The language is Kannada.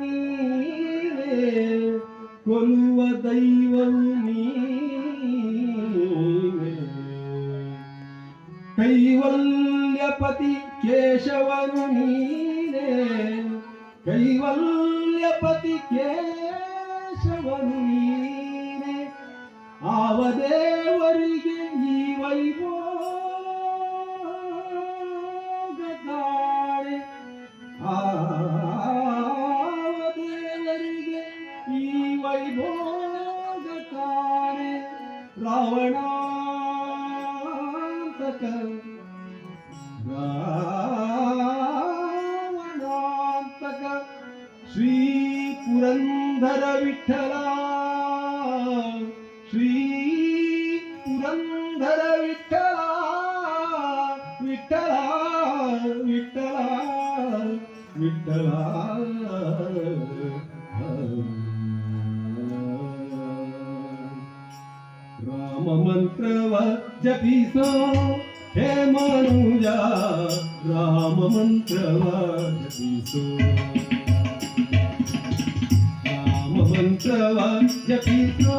ನೀನೇ ಕೊಲ್ಲುವ ದೈವವು ನೀನೇ ಕೈವಲ್ಯಪತಿ ಕೇಶವನು ನೀನೇ ಕೈವಲ್ಯಪತಿ ಕೇಶವನು ನೀನೇ ಆವ ದೇವರಿಗೆ ಈ ವೈಭೋಗ ತಾಳೆ ಆವ ದೇವರಿಗೆ ಈ ವೈಭೋಗ ತಾಳೆ ರಾವಣಾಂತಕ ರಾವಣಾಂತಕ ಶ್ರೀ ಪುರಂದರ ವಿಠಲ ಶ್ರೀ ಪುರಂದರ ವಿಠಲ ವಿಠಲ ವಿಠಲ ವಿಠಲ ರಾಮ ಮಂತ್ರವ ಜಪಿಸೋ ಹೇ ಮನುಜ ರಾಮ ಮಂತ್ರವ ಜಪಿಸೋ ರಾಮ ಮಂತ್ರವ ಜಪಿಸೋ